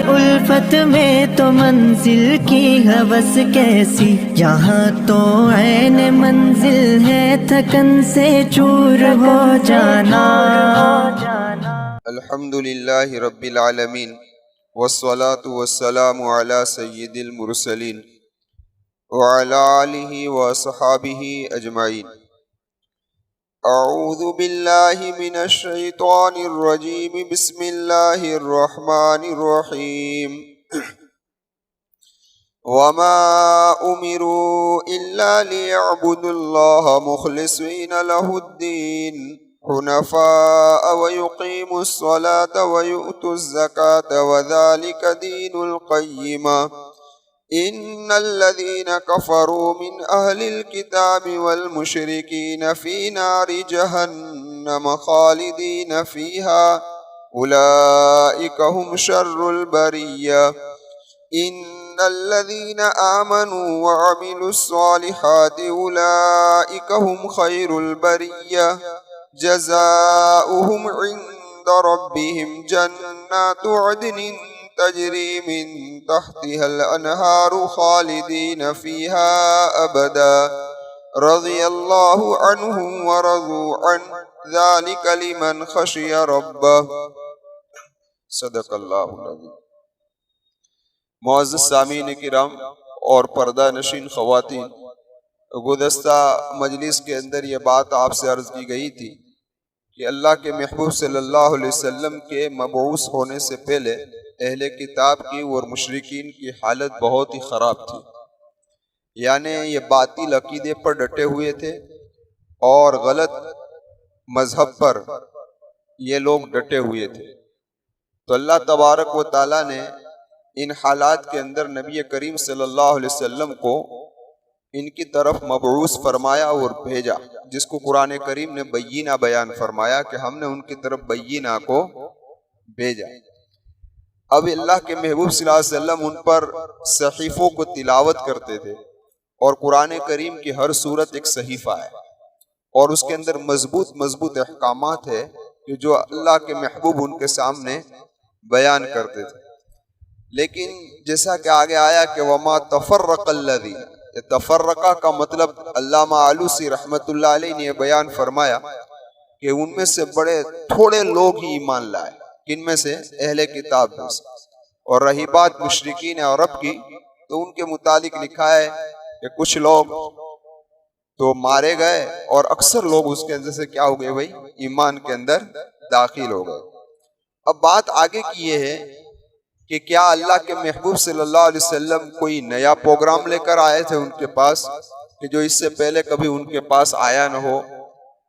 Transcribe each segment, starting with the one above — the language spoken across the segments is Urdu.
الفت میں تو منزل کی ہوس کیسی، یہاں تو عین منزل ہے تھکن سے چور ہو جانا۔ الحمد للہ رب العالمین والصلاة والسلام علی سید المرسلین وعلی آلہ وصحابہ اجمعین۔ اعوذ باللہ من الشیطان الرجیم، بسم اللہ الرحمن الرحیم۔ وما امروا الا ليعبدوا الله مخلصین لہ الدین حنفاء ويقيموا الصلاة ويؤتوا الزكاة وذلك دين القيمة إن الذين كفروا من أهل الكتاب والمشركين في نار جهنم خالدين فيها أولئك هم شر البرية إن الذين آمنوا وعملوا الصالحات أولئك هم خير البرية جزاؤهم عند ربهم جنات عدن تجری من تحتها الانہار خالدین فیہا ابدا رضی اللہ عنہم ورضوا عنہ ذالک لمن خشی ربہ۔ صدق اللہ العظیم۔ معزز سامعین کرام اور پردہ نشین خواتین، گزشتہ مجلس کے اندر یہ بات آپ سے عرض کی گئی تھی کہ اللہ کے محبوب صلی اللہ علیہ وسلم کے مبعوث ہونے سے پہلے اہل کتاب کی اور مشرکین کی حالت بہت ہی خراب تھی، یعنی یہ باطل عقیدے پر ڈٹے ہوئے تھے اور غلط مذہب پر یہ لوگ ڈٹے ہوئے تھے۔ تو اللہ تبارک و تعالیٰ نے ان حالات کے اندر نبی کریم صلی اللہ علیہ وسلم کو ان کی طرف مبعوث فرمایا اور بھیجا، جس کو قرآن کریم نے بینہ بیان فرمایا کہ ہم نے ان کی طرف بینہ کو بھیجا۔ اب اللہ کے محبوب صلی اللہ علیہ وسلم ان پر صحیفوں کو تلاوت کرتے تھے، اور قرآن کریم کی ہر سورت ایک صحیفہ ہے اور اس کے اندر مضبوط احکامات ہے کہ جو اللہ کے محبوب ان کے سامنے بیان کرتے تھے۔ لیکن جیسا کہ آگے آیا کہ وما تفرق الذین، تفرقہ کا مطلب علامہ آلوسی رحمۃ اللہ علیہ نے بیان فرمایا کہ ان میں سے بڑے تھوڑے لوگ ہی ایمان لائے، کن میں سے؟ اہل کتاب میں سے۔ اور رہی بات مشرکین عرب کی، تو ان کے متعلق لکھا ہے کہ کچھ لوگ تو مارے گئے اور اکثر لوگ اس کے اندر سے کیا ہو گئے بھائی؟ ایمان کے اندر داخل ہو گئے۔ اب بات آگے کی یہ ہے کہ کیا اللہ کے محبوب صلی اللہ علیہ وسلم کوئی نیا پروگرام لے کر آئے تھے ان کے پاس کہ جو اس سے پہلے کبھی ان کے پاس آیا نہ ہو؟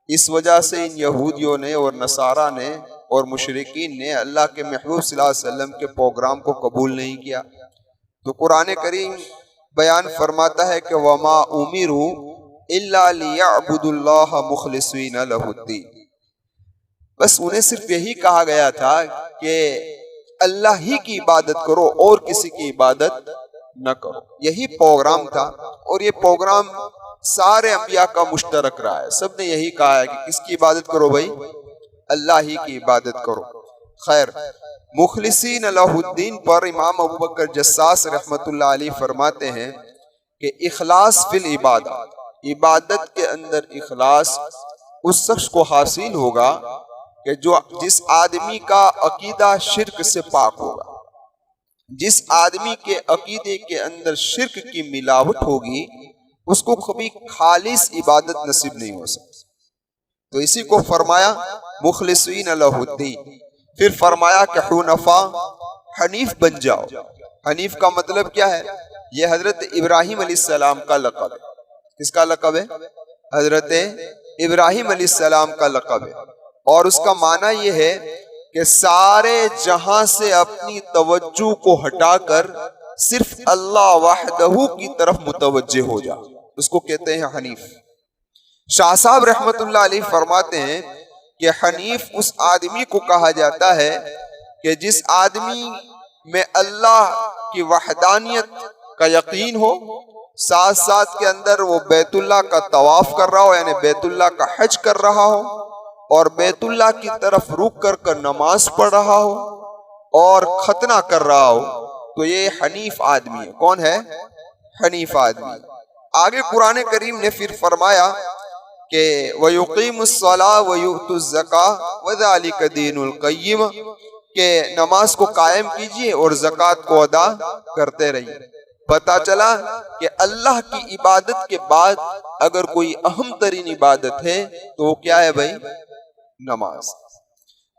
اس وجہ سے ان یہودیوں نے اور نصارہ نے اور مشرکین نے اللہ کے محبوب صلی اللہ علیہ وسلم کے پروگرام کو قبول نہیں کیا۔ تو قرآن کریم بیان فرماتا ہے کہ وما امروا الا ليعبدوا الله مخلصین لہ الدین، بس انہیں صرف یہی کہا گیا تھا کہ اللہ ہی کی عبادت کرو اور کسی کی عبادت نہ کرو، یہی پروگرام تھا۔ اور یہ پروگرام سارے انبیاء کا مشترک رہا ہے، سب نے یہی کہا ہے کہ کس کی عبادت کرو بھائی؟ اللہ ہی کی عبادت کرو۔ خیر، مخلصین لہ الدین پر امام ابوبکر جساس رحمۃ اللہ علیہ فرماتے ہیں کہ اخلاص فی العبادت، عبادت کے اندر اخلاص اس شخص کو حاصل ہوگا کہ جس آدمی کا عقیدہ شرک سے پاک ہوگا، جس آدمی کے عقیدے کے اندر شرک کی ملاوٹ ہوگی، اس کو کبھی خالص عبادت نصیب نہیں ہو سکتی۔ تو اسی کو فرمایا مخلصین لہ الدین۔ پھر فرمایا کہ حنفاء، حنیف بن جاؤ۔ حنیف کا مطلب کیا ہے؟ یہ حضرت ابراہیم علیہ السلام کا لقب ہے۔ کس کا لقب ہے؟ حضرت ابراہیم علیہ السلام کا لقب ہے، اور اس کا معنی یہ ہے کہ سارے جہاں سے اپنی توجہ کو ہٹا کر صرف اللہ وحدہ کی طرف متوجہ ہو جا، اس کو کہتے ہیں حنیف۔ شاہ صاحب رحمت اللہ علیہ فرماتے ہیں کہ حنیف اس آدمی کو کہا جاتا ہے کہ جس آدمی میں اللہ کی وحدانیت کا یقین ہو، ساتھ ساتھ کے اندر وہ بیت اللہ کا طواف کر رہا ہو، یعنی بیت اللہ کا حج کر رہا ہو، اور بیت اللہ کی طرف رک کر نماز پڑھ رہا ہو، اور ختنہ کر رہا ہو تو یہ حنیف آدمی ہے. کون ہے؟ حنیف آدمی. آگے قرآن کریم نے پھر فرمایا کہ وَيُقِيمُ الصَّلَاةَ وَيُؤْتُ الزَّكَاةَ وَذَلِكَ دِينُ الْقَيِّمَ، کہ نماز کو قائم کیجئے اور زکوٰۃ کو ادا کرتے رہیے. پتا چلا کہ اللہ کی عبادت کے بعد اگر کوئی اہم ترین عبادت ہے تو وہ کیا ہے بھائی؟ نماز.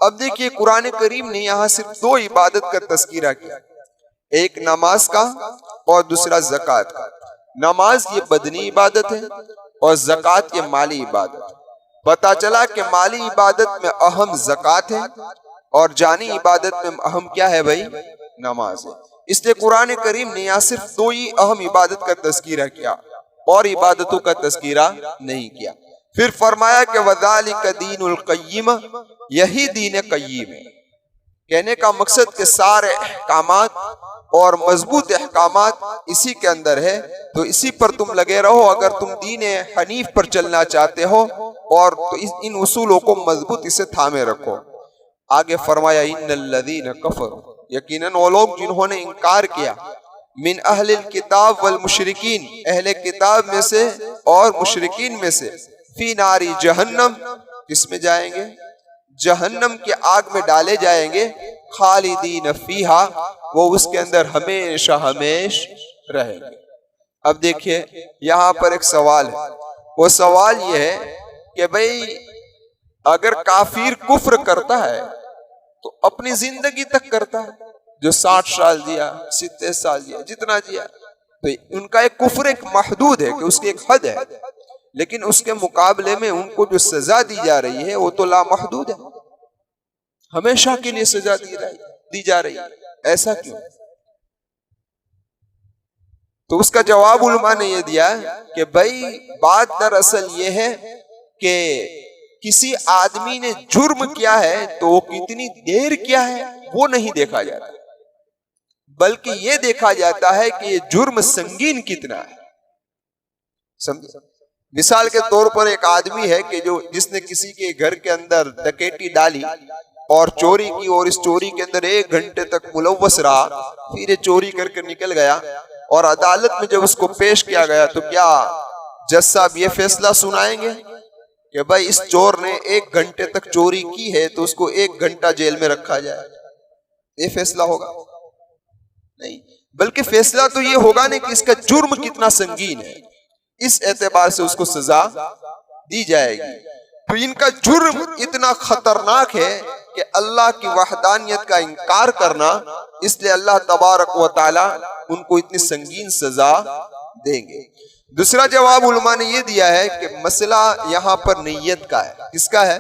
اب دیکھیے قرآن کریم نے یہاں صرف دو عبادت کا تذکرہ کیا، ایک نماز کا اور دوسرا زکوٰۃ کا. نماز یہ بدنی عبادت ہے اور زکوٰۃ یہ مالی عبادت. پتا چلا کہ مالی عبادت میں اہم زکوٰۃ ہے اور جانی عبادت میں اہم کیا ہے بھائی؟ نماز ہے. اس لیے قرآن کریم نے یہاں صرف دو ہی اہم عبادت کا تذکرہ کیا اور عبادتوں کا تذکرہ نہیں کیا. پھر فرمایا کہ وَذَلِكَ دِينُ الْقَيِّمَ، یہی دین قیم ہے. کہنے کا مقصد کہ سارے احکامات اور مضبوط احکامات اسی کے اندر ہے، تو اسی پر تم لگے رہو اگر تم دین حنیف پر چلنا چاہتے ہو، اور تو ان اصولوں کو مضبوط اسے تھامے رکھو. آگے فرمایا ان الذین کفروا، یقیناً وہ لوگ جنہوں نے انکار کیا، من اہل الکتاب والمشرکین، اہل کتاب میں سے اور مشرکین میں سے، فی ناری جہنم، کس میں جائیں گے؟ جہنم کی آگ میں ڈالے جائیں گے، خالدین فیہا، وہ اس کے اندر ہمیشہ ہمیش رہیں گے. اب دیکھیے یہاں پر ایک سوال ہے، وہ سوال یہ ہے کہ بھئی اگر کافر کفر کرتا ہے تو اپنی زندگی تک کرتا ہے، جو 60 سال جیا، 70 سال جیا، جتنا جیا، تو ان کا ایک کفر ایک محدود ہے کہ اس کی ایک حد ہے، لیکن اس کے مقابلے میں ان کو جو سزا دی جا رہی ہے وہ تو لامحدود ہے، ہمیشہ کے لیے سزا دی جا رہی ہے. ایسا کیوں؟ تو اس کا جواب علماء نے یہ دیا کہ بھائی بات دراصل یہ ہے کہ کسی آدمی نے جرم کیا ہے تو وہ کتنی دیر کیا ہے وہ نہیں دیکھا جاتا، بلکہ یہ دیکھا جاتا ہے کہ یہ جرم سنگین کتنا ہے. سمجھے؟ مثال کے طور پر ایک آدمی ہے کہ جس نے کسی کے گھر کے اندر ڈکیتی ڈالی اور چوری کی، اور اس چوری کے اندر 1 گھنٹے تک ملوث رہا، پھر یہ چوری کر کے نکل گیا، اور عدالت میں جب اس کو پیش کیا گیا تو کیا جج صاحب یہ فیصلہ سنائیں گے کہ بھائی اس چور نے 1 گھنٹے تک چوری کی ہے تو اس کو 1 گھنٹہ جیل میں رکھا جائے؟ یہ فیصلہ ہوگا؟ نہیں، بلکہ فیصلہ تو یہ ہوگا نہیں کہ اس کا جرم کتنا سنگین ہے، اس اعتبار سے اس کو سزا دی جائے گی. تو ان کا جرم اتنا خطرناک ہے کہ اللہ کی وحدانیت کا انکار کرنا، اس لیے اللہ تبارک و تعالی ان کو اتنی سنگین سزا دیں گے. دوسرا جواب علماء نے یہ دیا ہے کہ مسئلہ یہاں پر نیت کا ہے. کس کا ہے؟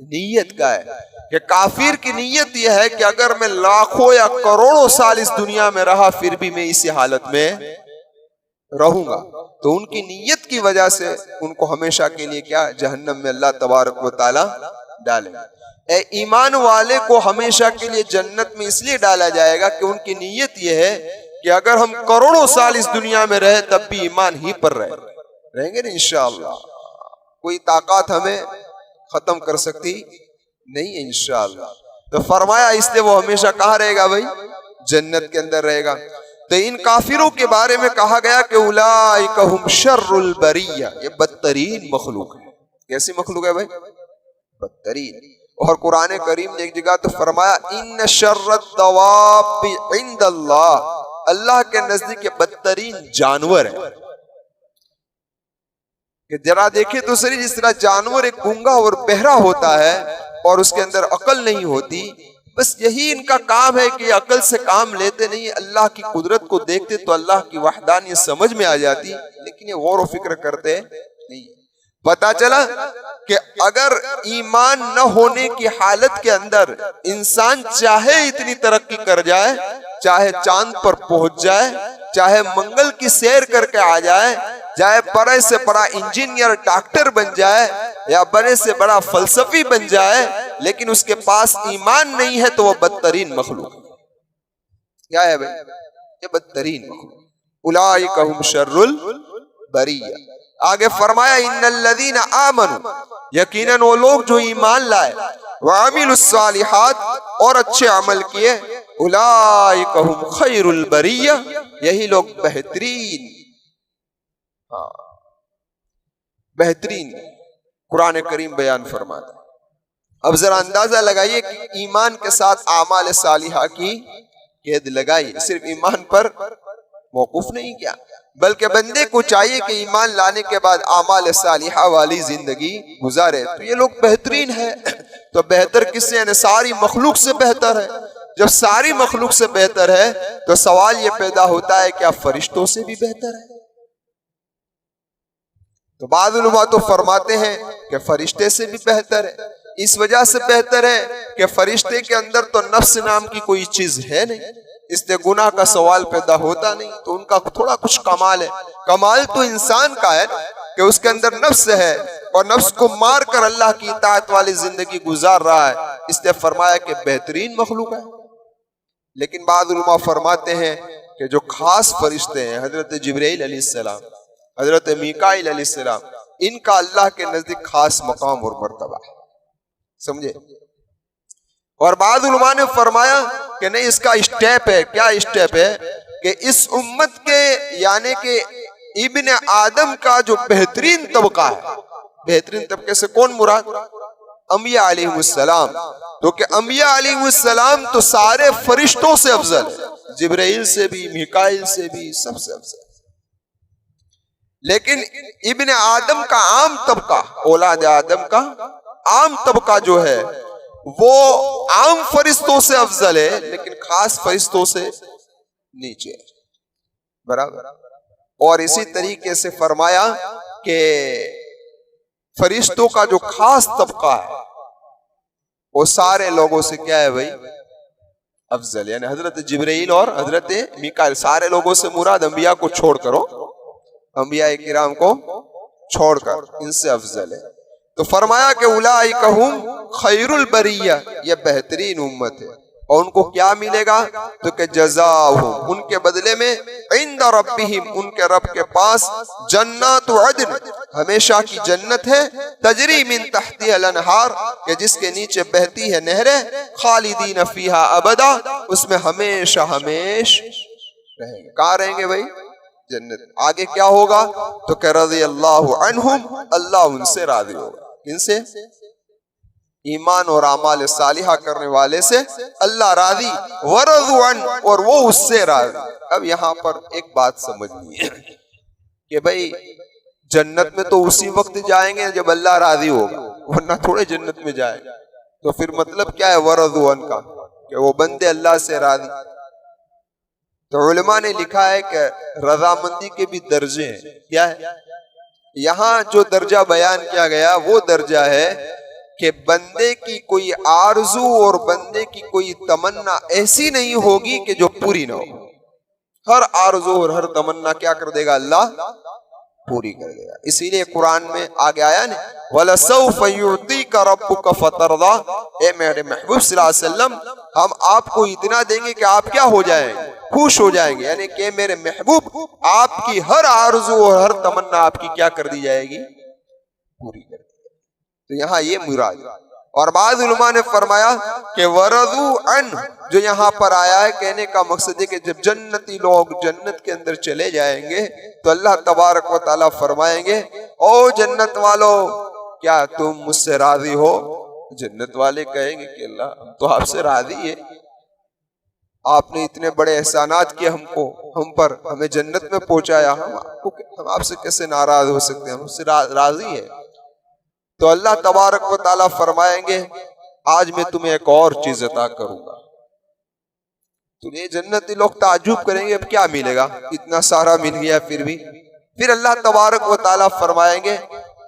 نیت کا ہے. کہ کافر کی نیت یہ ہے کہ اگر میں لاکھوں یا کروڑوں سال اس دنیا میں رہا پھر بھی میں اسی حالت میں رہوں گا، تو ان کی نیت کی وجہ سے ان کو ہمیشہ کے لیے کیا؟ جہنم میں اللہ تبارک و تعالی ڈالے. اے ایمان والے کو ہمیشہ کے لیے جنت میں اس لیے ڈالا جائے گا کہ ان کی نیت یہ ہے کہ اگر ہم کروڑوں سال اس دنیا میں رہے تب بھی ایمان ہی پر رہیں گے نا انشاءاللہ. کوئی طاقت ہمیں ختم کر سکتی نہیں ہے انشاءاللہ. تو فرمایا اس لیے وہ ہمیشہ کہاں رہے گا بھائی؟ جنت کے اندر رہے گا. تو ان کافروں کے بارے میں کہا گیا کہ اولئک ہم شر البریہ، یہ بدترین مخلوق ہے. کیسی مخلوق ہے بھائی؟ بدترین. اور قرآن کریم نے ایک جگہ تو فرمایا ان شر الدواب عند اللہ، اللہ کے نزدیک یہ بدترین جانور ہے. کہ ذرا دیکھیں تو صحیح، جس طرح جانور ایک گونگا اور بہرا ہوتا ہے اور اس کے اندر عقل نہیں ہوتی، بس یہی ان کا کام ہے کہ عقل سے کام لیتے نہیں، اللہ کی قدرت کو دیکھتے تو اللہ کی وحدانیت سمجھ میں آ جاتی، لیکن یہ غور و فکر کرتے نہیں. پتا چلا کہ اگر ایمان نہ ہونے کی حالت کے اندر انسان چاہے اتنی ترقی کر جائے، چاہے چاند پر پہنچ جائے، چاہے منگل کی سیر کر کے آ جائے، چاہے بڑے سے بڑا انجینئر ڈاکٹر بن جائے یا بڑے سے بڑا فلسفی بن جائے، لیکن اس کے پاس ایمان نہیں ہے تو وہ بدترین مخلوق ہے. کیا ہے بھائی؟ یہ بدترین مخلوق. اولئک ہم شر البریہ. آگے فرمایا ان الذین آمنوا، یقیناً وہ لوگ جو ایمان لائے، وعملوا الصالحات اور اچھے عمل کیے، اولئک هم خیر البریہ یہی لوگ بہترین بہترین قرآن کریم بیان فرماتا ہے۔ اب ذرا اندازہ لگائیے کہ ایمان کے ساتھ اعمال صالحہ کی قید لگائی، صرف ایمان پر موقوف نہیں کیا، بلکہ بندے کو چاہیے کہ ایمان لانے کے بعد اعمال صالحہ والی زندگی گزارے۔ تو یہ لوگ بہترین ہے، تو بہتر کس سے؟ یعنی ساری مخلوق سے بہتر ہے۔ جب ساری مخلوق سے بہتر ہے تو سوال یہ پیدا ہوتا ہے کیا فرشتوں سے بھی بہتر ہے؟ تو بعض علماء تو فرماتے ہیں کہ فرشتے سے بھی بہتر ہے، اس وجہ سے بہتر ہے کہ فرشتے کے اندر تو نفس نام کی کوئی چیز ہے نہیں، اس لیے گناہ کا سوال پیدا ہوتا نہیں، تو ان کا تھوڑا کچھ کمال ہے۔ کمال تو انسان کا ہے کہ اس کے اندر نفس ہے اور نفس کو مار کر اللہ کی اطاعت والی زندگی گزار رہا ہے، اس لیے فرمایا کہ بہترین مخلوق ہے۔ لیکن بعض علماء فرماتے ہیں کہ جو خاص فرشتے ہیں، حضرت جبرائیل علیہ السلام، حضرت میکائیل علیہ السلام، ان کا اللہ کے نزدیک خاص مقام اور مرتبہ ہے، سمجھے؟ اور بعض علماء نے فرمایا کہ نہیں، اس کا اسٹیپ ہے۔ کیا اسٹیپ ہے؟ کہ اس امت کے یعنی کہ ابن آدم کا جو بہترین طبقہ ہے، بہترین طبقے سے کون مراد؟ انبیاء علیہ السلام۔ تو کہ انبیاء علیہ السلام تو سارے فرشتوں سے افضل ہے، جبرائیل سے بھی، میکائیل سے بھی، سب سے افضل۔ لیکن ابن آدم کا عام طبقہ، اولاد آدم کا عام طبقہ جو ہے وہ عام فرشتوں سے افضل ہے، لیکن خاص فرشتوں سے نیچے ہے، برابر۔ اور اسی طریقے سے فرمایا کہ فرشتوں کا جو خاص طبقہ ہے وہ سارے لوگوں سے کیا ہے بھائی؟ افضل، یعنی حضرت جبرائیل اور حضرت میکائیل، سارے لوگوں سے مراد انبیاء کو چھوڑ کرو، انبیاء کرام کو چھوڑ کر ان سے افضل ہے۔ تو فرمایا کہ اولئک ہم خیر البریہ، یہ بہترین امت ہے۔ اور ان کو کیا ملے گا؟ تو کہ جزاؤہم، ان کے بدلے میں، عند ربہم، ان کے رب کے پاس، جنات عدن، ہمیشہ کی جنت ہے، تجری من تحتها الانہار، کہ جس کے نیچے بہتی ہے نہریں، خالدین فیہا ابدا، اس میں ہمیشہ ہمیش رہیں گے۔ کہاں رہیں گے بھائی؟ جنت۔ آگے کیا ہوگا؟ تو کہ رضی اللہ عنہم، اللہ ان سے راضی ہوگا۔ ان سے؟ ایمان اور اعمال صالحہ کرنے والے سے اللہ راضی، ورضوا عنہ، اور وہ اس سے راضی۔ اب یہاں پر ایک بات سمجھنی ہے کہ بھئی جنت میں تو اسی وقت جائیں گے جب اللہ راضی ہوگا، ورنہ تھوڑے جنت میں جائیں گے۔ تو پھر مطلب کیا ہے ورضوا عنہ کا؟ کہ وہ بندے اللہ سے راضی۔ تو علماء نے لکھا ہے کہ رضامندی کے بھی درجے ہیں۔ کیا ہے؟ یہاں جو درجہ بیان کیا گیا وہ درجہ ہے کہ بندے کی کوئی آرزو اور بندے کی کوئی تمنا ایسی نہیں ہوگی کہ جو پوری نہ ہو۔ ہر آرزو اور ہر تمنا کیا کر دے گا؟ اللہ پوری کر دے گا۔ اسی لیے قرآن میں آگے آیا نا، وَلَسَوْفَ يُعْطِيكَ رَبُّكَ فَتَرْضَىٰ، اے میرے محبوب صلی اللہ علیہ وسلم، ہم آپ کو اتنا دیں گے کہ آپ کیا ہو جائیں گے؟ خوش ہو جائیں گے، یعنی کہ میرے محبوب آپ کی ہر آرزو اور ہر تمنا آپ کی کیا کر دی جائے گی؟ پوری کر دی۔ تو یہاں یہ مراد۔ اور بعض علماء نے فرمایا کہ ورضوا عنہ جو یہاں پر آیا ہے، کہنے کا مقصد ہے کہ جب جنتی لوگ جنت کے اندر چلے جائیں گے تو اللہ تبارک و تعالیٰ فرمائیں گے، او جنت والو، کیا تم مجھ سے راضی ہو؟ جنت والے کہیں گے کہ اللہ ہم تو آپ سے راضی ہیں، آپ نے اتنے بڑے احسانات کیے ہم کو، ہم پر، ہمیں جنت میں پہنچایا، ہم آپ سے کیسے ناراض ہو سکتے ہیں؟ ہم سے راضی ہے۔ تو اللہ تبارک و تعالیٰ فرمائیں گے آج میں تمہیں ایک اور چیز عطا کروں گا۔ تو یہ جنتی لوگ تعجب کریں گے اب کیا ملے گا؟ اتنا سارا مل گیا پھر بھی۔ پھر اللہ تبارک و تعالیٰ فرمائیں گے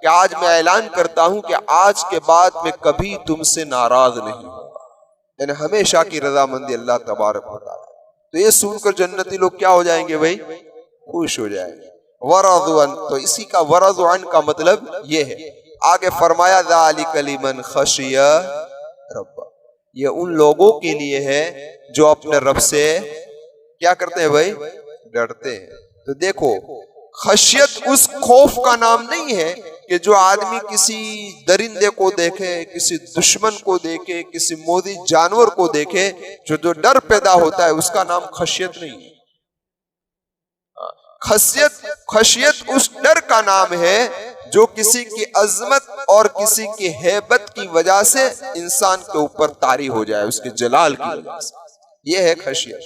کہ آج میں اعلان کرتا ہوں کہ آج کے بعد میں کبھی تم سے ناراض نہیں ہوں، یعنی ہمیشہ کی رضامندی اللہ تبارک و تعالیٰ۔ تو یہ سن کر جنتی لوگ کیا ہو جائیں گے بھائی؟ خوش ہو جائیں گے۔ ورضوا عنہ، تو اسی کا ورضوا عنہ کا مطلب یہ ہے۔ آگے فرمایا ذالک لمن خشی رب، یہ ان لوگوں کے لیے ہے جو اپنے رب سے کیا کرتے ہیں بھائی؟ ڈرتے ہیں۔ تو دیکھو، خشیت اس خوف کا نام نہیں ہے کہ جو آدمی کسی درندے کو دیکھے، کسی دشمن کو دیکھے، کسی مودی جانور کو دیکھے، جو ڈر پیدا ہوتا ہے اس کا نام خشیت نہیں ہے۔ خشیت اس ڈر کا نام ہے جو کسی کی عظمت اور کسی کی ہیبت کی وجہ سے انسان کے اوپر طاری ہو جائے، اس کے جلال کی وجہ سے، یہ ہے خشیت۔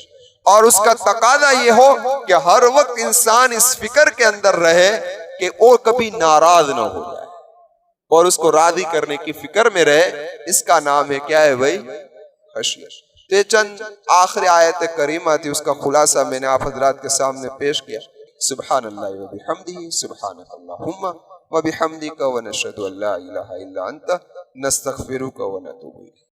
اور اس کا تقاضا یہ ہو کہ ہر وقت انسان اس فکر کے اندر رہے کہ وہ کبھی ناراض نہ ہو جائے اور اس کو راضی کرنے کی فکر میں رہے، اس کا نام ہے کیا ہے بھائی؟ خشیت۔ تو یہ چند آخری آیت کریمہ تھی، اس کا خلاصہ میں نے آپ حضرات کے سامنے پیش کیا۔ سبحان اللہ و بحمدہ، سبحانک اللہم و بحمدک، و نشہد ان لا الہ الا انت، نستغفرک و نتوب الیک۔